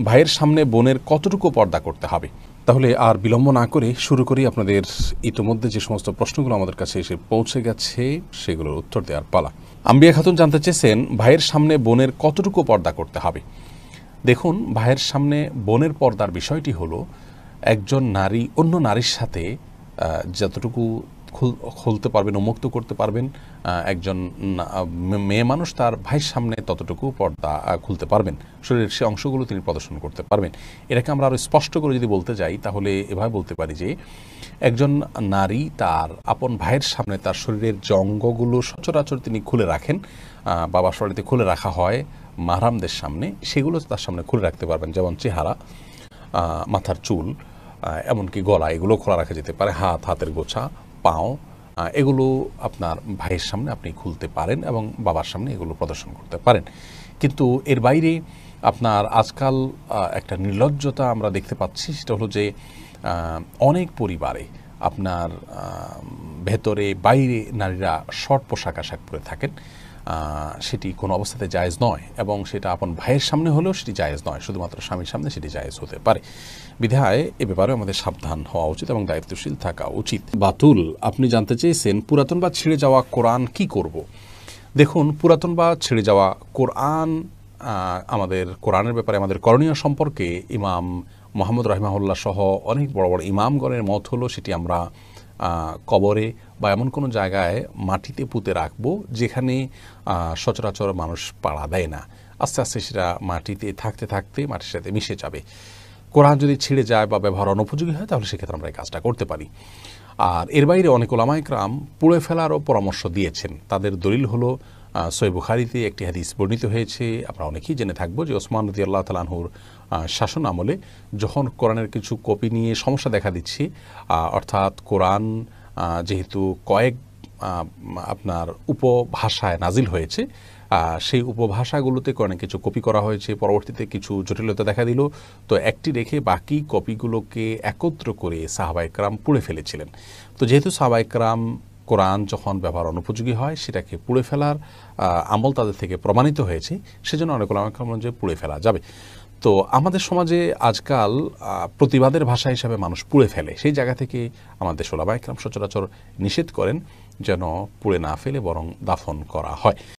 ভাইয়ের সামনে বোনের কতটুকু পর্দা করতে হবে? তাহলে আর বিলম্ব না করে শুরু করি। আপনাদের ইতোমধ্যে যে সমস্ত প্রশ্নগুলো আমাদের কাছে এসে পৌঁছে গেছে সেগুলোর উত্তর দেওয়ার পালা। আম্বিয়া খাতুন জানতে চেয়েছেন, ভাইয়ের সামনে বোনের কতটুকু পর্দা করতে হবে? দেখুন, ভাইয়ের সামনে বোনের পর্দার বিষয়টি হলো একজন নারী অন্য নারীর সাথে যতটুকু খুলতে পারবেন, উন্মুক্ত করতে পারবেন, একজন মেয়ে মানুষ তার ভাইয়ের সামনে ততটুকু পর্দা খুলতে পারবেন, শরীরের সে অংশগুলো তিনি প্রদর্শন করতে পারবেন। এটাকে আমরা আরও স্পষ্ট করে যদি বলতে যাই তাহলে এভাবে বলতে পারি যে একজন নারী তার আপন ভাইয়ের সামনে তার শরীরের যে অঙ্গগুলো সচরাচর তিনি খুলে রাখেন, বাবার বাড়িতে খুলে রাখা হয় মাহরামদের সামনে, সেগুলো তার সামনে খুলে রাখতে পারবেন। যেমন চেহারা, মাথার চুল, এমনকি গলা, এগুলো খোলা রাখা যেতে পারে। হাতের গোছা, পাও, এগুলো আপনার ভাইয়ের সামনে আপনি খুলতে পারেন এবং বাবার সামনে এগুলো প্রদর্শন করতে পারেন। কিন্তু এর বাইরে আপনার আজকাল একটা নির্লজ্জতা আমরা দেখতে পাচ্ছি, সেটা হলো যে অনেক পরিবারে আপনার ভেতরে বাইরে নারীরা শর্ট পোশাক আশাক পরে থাকেন। সেটি কোনো অবস্থাতে জায়েজ নয়, এবং সেটা আপন ভাইয়ের সামনে হলেও সেটি জায়েজ নয়, শুধুমাত্র স্বামীর সামনে সেটি জায়েজ হতে পারে। বিধায় এ ব্যাপারে আমাদের সাবধান হওয়া উচিত এবং দায়িত্বশীল থাকা উচিত। বাতুল, আপনি জানতে চেয়েছেন পুরাতন বা ছিঁড়ে যাওয়া কোরআন কি করব? দেখুন, পুরাতন বা ছিঁড়ে যাওয়া কোরআন, আমাদের কোরআনের ব্যাপারে আমাদের করণীয় সম্পর্কে ইমাম মোহাম্মদ রাহিমাহুল্লাহ সহ অনেক বড় বড় ইমামগণের মত হলো সেটি আমরা কবরে বা এমন কোনো জায়গায় মাটিতে পুঁতে রাখবো যেখানে সচরাচর মানুষ পাড়া দেয় না। আস্তে আস্তে সেটা মাটিতে থাকতে থাকতে মাটির সাথে মিশে যাবে। কোরআন যদি ছিঁড়ে যায় বা ব্যবহার অনুপযোগী হয় তাহলে সেক্ষেত্রে আমরা এই কাজটা করতে পারি। আর এর বাইরে অনেক ওলামায়ে কেরাম পুড়ে ফেলারও পরামর্শ দিয়েছেন। তাদের দলিল হলো সহিহ বুখারীতে একটি হাদিস বর্ণিত হয়েছে, আমরা অনেকেই জেনে থাকবো, যে ওসমান রাদিয়াল্লাহু তাআলা আনহুর শাসন আমলে যখন কোরআনের কিছু কপি নিয়ে সমস্যা দেখা দিচ্ছে, অর্থাৎ কোরআন যেহেতু কয়েক আপনার উপভাষায় নাজিল হয়েছে, সেই উপভাষাগুলোতে অনেক কিছু কপি করা হয়েছে, পরবর্তীতে কিছু জটিলতা দেখা দিল, তো একটি রেখে বাকি কপিগুলোকে একত্র করে সাহাবায়ে কেরাম পুড়ে ফেলেছিলেন। তো যেহেতু সাহাবায়ে কেরাম কোরআন যখন ব্যবহার অনুপযোগী হয় সেটাকে পুড়ে ফেলার আমল তাদের থেকে প্রমাণিত হয়েছে, সেজন্য অনেক ওলামায়ে কেরাম যে পুড়ে ফেলা যাবে। তো আমাদের সমাজে আজকাল প্রতিবাদের ভাষা হিসাবে মানুষ পুড়ে ফেলে, সেই জায়গা থেকে আমাদের ওলামায়ে কেরাম সচরাচর নিষেধ করেন যেন পুড়ে না ফেলে বরং দাফন করা হয়।